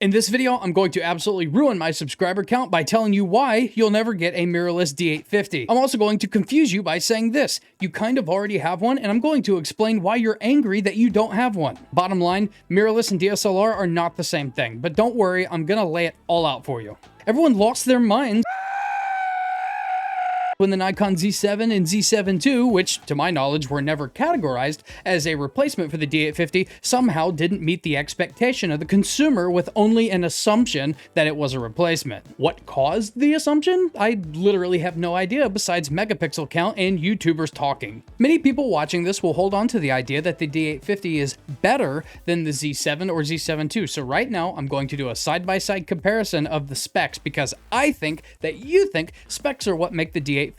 In this video, I'm going to absolutely ruin my subscriber count by telling you why you'll never get a mirrorless D850. I'm also going to confuse you by saying this: you kind of already have one, and I'm going to explain why you're angry that you don't have one. Bottom line, mirrorless and DSLR are not the same thing, but don't worry, I'm gonna lay it all out for you. Everyone lost their minds when the Nikon Z7 and Z7 II, which to my knowledge were never categorized as a replacement for the D850, somehow didn't meet the expectation of the consumer with only an assumption that it was a replacement. What caused the assumption? I literally have no idea besides megapixel count and YouTubers talking. Many people watching this will hold on to the idea that the D850 is better than the Z7 or Z7 II, so right now I'm going to do a side-by-side comparison of the specs because I think that you think specs are what make the D850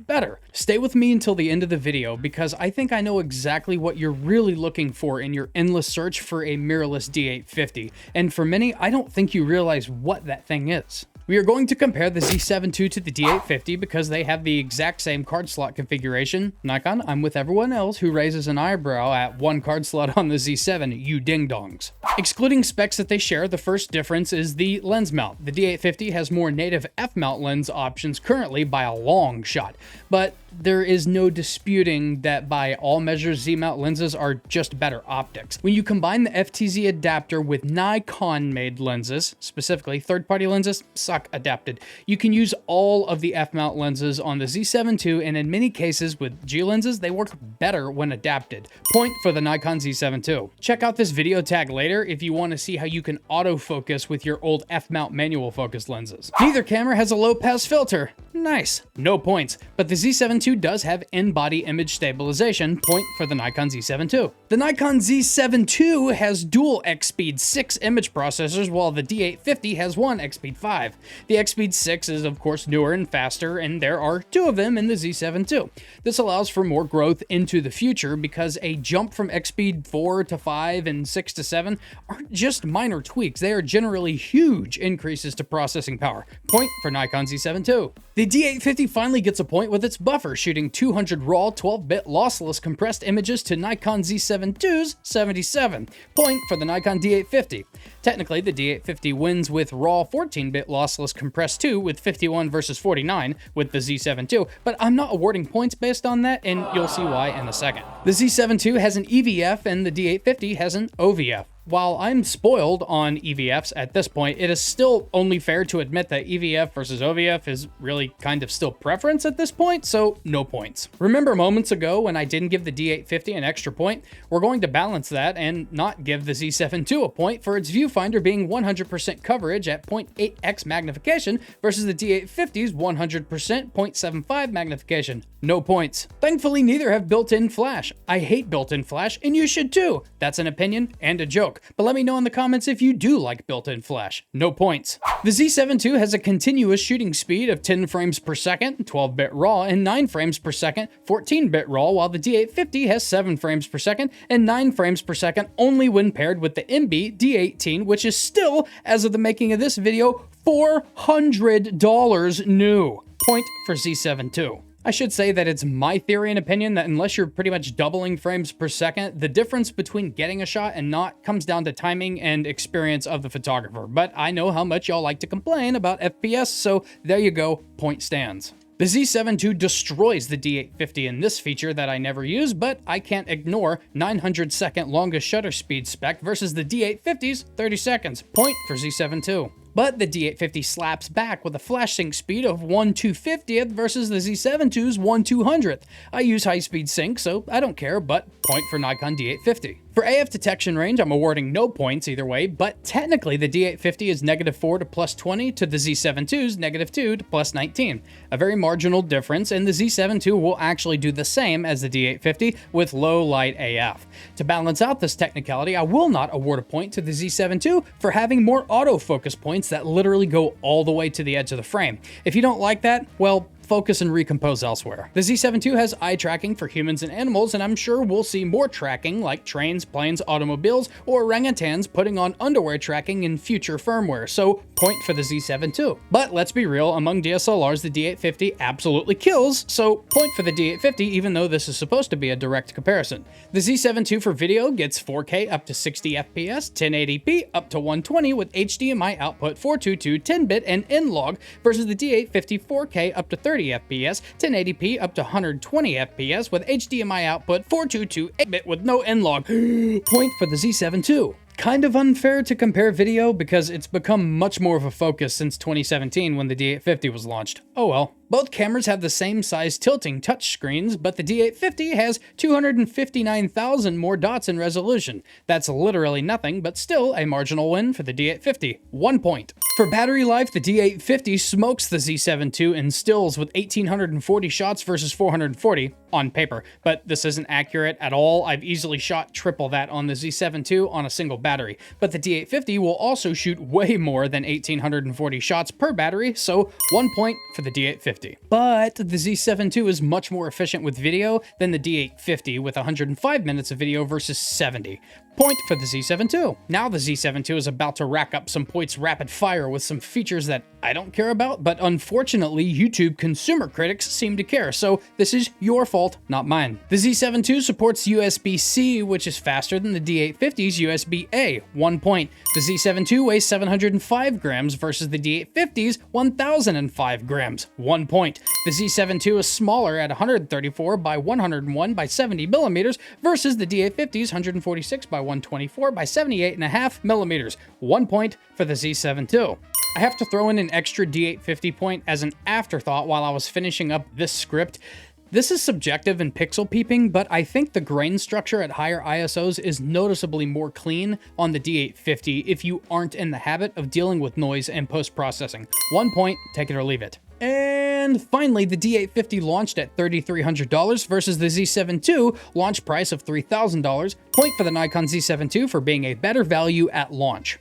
better. Stay with me until the end of the video because I think I know exactly what you're really looking for in your endless search for a mirrorless D850. And for many, I don't think you realize what that thing is. We are going to compare the Z7 II to the D850 because they have the exact same card slot configuration. Nikon, I'm with everyone else who raises an eyebrow at one card slot on the Z7, you ding-dongs. Excluding specs that they share, the first difference is the lens mount. The D850 has more native f-mount lens options currently by a long shot, but there is no disputing that by all measures Z-mount lenses are just better optics. When you combine the FTZ adapter with Nikon-made lenses, specifically third-party lenses, suck adapted. You can use all of the f-mount lenses on the Z7 II, and in many cases with G lenses, they work better when adapted. Point for the Nikon Z7 II. Check out this video tag later if you want to see how you can autofocus with your old f-mount manual focus lenses. Neither camera has a low-pass filter. Nice. No points. But the Z7 II does have in-body image stabilization. Point for the Nikon Z7 II. The Nikon Z7 II has dual X-Speed 6 image processors, while the D850 has one X-Speed 5. The X-Speed 6 is of course newer and faster, and there are two of them in the Z7 II. This allows for more growth into the future because a jump from X-Speed 4 to 5 and 6 to 7 aren't just minor tweaks. They are generally huge increases to processing power. Point for Nikon Z7 II. The D850 finally gets a point with its buffer, shooting 200 raw 12-bit lossless compressed images to Nikon Z7 II's 77. Point for the Nikon D850. Technically, the D850 wins with raw 14-bit lossless compressed 2 with 51 versus 49 with the Z7 II, but I'm not awarding points based on that, and you'll see why in a second. The Z7 II has an EVF and the D850 has an OVF. While I'm spoiled on EVFs at this point, it is still only fair to admit that EVF versus OVF is really kind of still preference at this point, so no points. Remember moments ago when I didn't give the D850 an extra point? We're going to balance that and not give the Z7 II a point for its viewfinder being 100% coverage at 0.8x magnification versus the D850's 100% 0.75 magnification. No points. Thankfully, neither have built-in flash. I hate built-in flash, and you should too. That's an opinion and a joke. But let me know in the comments if you do like built-in flash. No points. The Z7 II has a continuous shooting speed of 10 frames per second, 12-bit RAW, and 9 frames per second, 14-bit RAW, while the D850 has 7 frames per second and 9 frames per second only when paired with the MB D18, which is still, as of the making of this video, $400 new. Point for Z7 II. I should say that it's my theory and opinion that unless you're pretty much doubling frames per second, the difference between getting a shot and not comes down to timing and experience of the photographer. But I know how much y'all like to complain about FPS, so there you go, point stands. The Z7 II destroys the D850 in this feature that I never use, but I can't ignore 900-second longest shutter speed spec versus the D850's 30 seconds. Point for Z7 II. But the D850 slaps back with a flash sync speed of 1/250th versus the Z7 II's 1/200th. I use high-speed sync, so I don't care, but point for Nikon D850. For AF detection range, I'm awarding no points either way, but technically the D850 is -4 to +20 to the Z7 II's -2 to +19. A very marginal difference, and the Z7 II will actually do the same as the D850 with low light AF. To balance out this technicality, I will not award a point to the Z7 II for having more autofocus points that literally go all the way to the edge of the frame. If you don't like that, well, focus and recompose elsewhere. The Z7 II has eye tracking for humans and animals, and I'm sure we'll see more tracking like trains, planes, automobiles, or orangutans putting on underwear tracking in future firmware, so point for the Z7 II. But let's be real, among DSLRs, the D850 absolutely kills, so point for the D850 even though this is supposed to be a direct comparison. The Z7 II for video gets 4K up to 60 FPS, 1080p up to 120 with HDMI output 422, 10-bit, and N-Log, versus the D850 4K up to 30 FPS, 1080p up to 120 FPS with HDMI output 422, 8-bit with no N-Log. Point for the Z7 II. Kind of unfair to compare video because it's become much more of a focus since 2017 when the D850 was launched. Oh well. Both cameras have the same size tilting touchscreens, but the D850 has 259,000 more dots in resolution. That's literally nothing, but still a marginal win for the D850. 1 point. For battery life, the D850 smokes the Z7 II in stills with 1,840 shots versus 440 on paper, but this isn't accurate at all. I've easily shot triple that on the Z7 II on a single battery, but the D850 will also shoot way more than 1,840 shots per battery, so 1 point for the D850. But the Z7 II is much more efficient with video than the D850 with 105 minutes of video versus 70. Point for the Z7 II. Now the Z7 II is about to rack up some points rapid fire with some features that I don't care about, but unfortunately YouTube consumer critics seem to care, so this is your fault, not mine. The Z7 II supports USB-C, which is faster than the D850's USB-A. 1 point. The Z7 II weighs 705 grams versus the D850's 1,005 grams. 1 point. The Z7 II is smaller at 134 by 101 by 70 millimeters versus the D850's 146 by 124 by 78.5 millimeters. 1 point for the Z7 II. I have to throw in an extra D850 point as an afterthought while I was finishing up this script. This is subjective and pixel peeping, but I think the grain structure at higher ISOs is noticeably more clean on the D850 if you aren't in the habit of dealing with noise and post-processing. 1 point, take it or leave it. And finally, the D850 launched at $3,300 versus the Z7 II launch price of $3,000. Point for the Nikon Z7 II for being a better value at launch.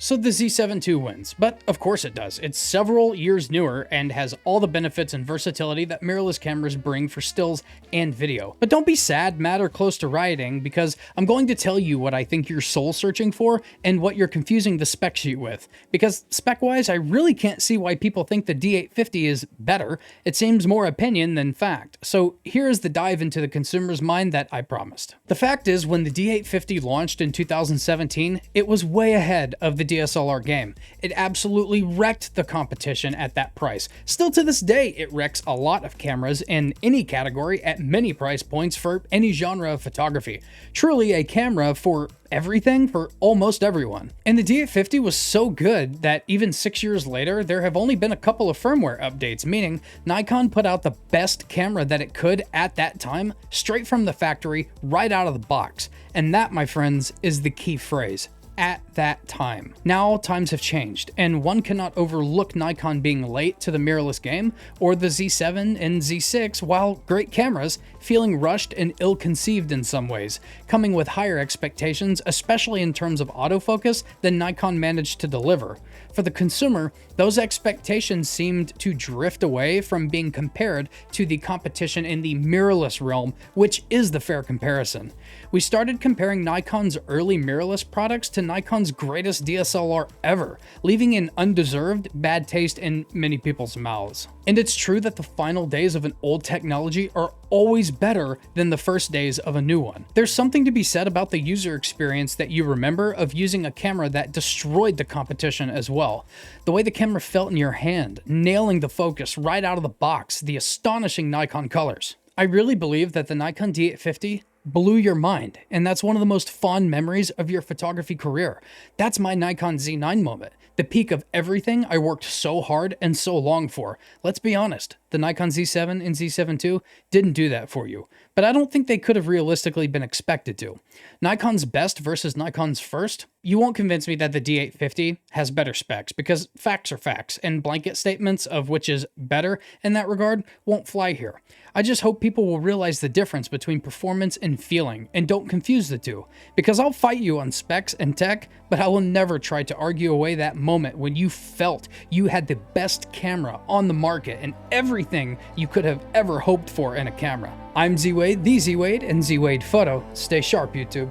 So the Z7 II wins, but of course it does. It's several years newer and has all the benefits and versatility that mirrorless cameras bring for stills and video. But don't be sad, mad, or close to rioting, because I'm going to tell you what I think you're soul searching for and what you're confusing the spec sheet with. Because spec-wise, I really can't see why people think the D850 is better. It seems more opinion than fact. So here's the dive into the consumer's mind that I promised. The fact is, when the D850 launched in 2017, it was way ahead of the DSLR game. It absolutely wrecked the competition at that price. Still to this day, it wrecks a lot of cameras in any category at many price points for any genre of photography. Truly a camera for everything for almost everyone. And the D850 was so good that even 6 years later, there have only been a couple of firmware updates, meaning Nikon put out the best camera that it could at that time, straight from the factory, right out of the box. And that, my friends, is the key phrase. At that time. Now times have changed, and one cannot overlook Nikon being late to the mirrorless game, or the Z7 and Z6, while great cameras, feeling rushed and ill-conceived in some ways, coming with higher expectations, especially in terms of autofocus, than Nikon managed to deliver. For the consumer, those expectations seemed to drift away from being compared to the competition in the mirrorless realm, which is the fair comparison. We started comparing Nikon's early mirrorless products to Nikon's greatest DSLR ever, leaving an undeserved bad taste in many people's mouths. And it's true that the final days of an old technology are always better than the first days of a new one. There's something to be said about the user experience that you remember of using a camera that destroyed the competition as well. The way the camera felt in your hand, nailing the focus right out of the box, the astonishing Nikon colors. I really believe that the Nikon D850 blew your mind, and that's one of the most fond memories of your photography career. That's my Nikon Z9 moment, the peak of everything I worked so hard and so long for. Let's be honest, the Nikon Z7 and Z7 II, didn't do that for you. But I don't think they could have realistically been expected to. Nikon's best versus Nikon's first? You won't convince me that the D850 has better specs, because facts are facts, and blanket statements of which is better in that regard won't fly here. I just hope people will realize the difference between performance and feeling, and don't confuse the two. Because I'll fight you on specs and tech, but I will never try to argue away that moment when you felt you had the best camera on the market and everything you could have ever hoped for in a camera. I'm Z-Wade, the Z-Wade, and Z-Wade Photo. Stay sharp, YouTube.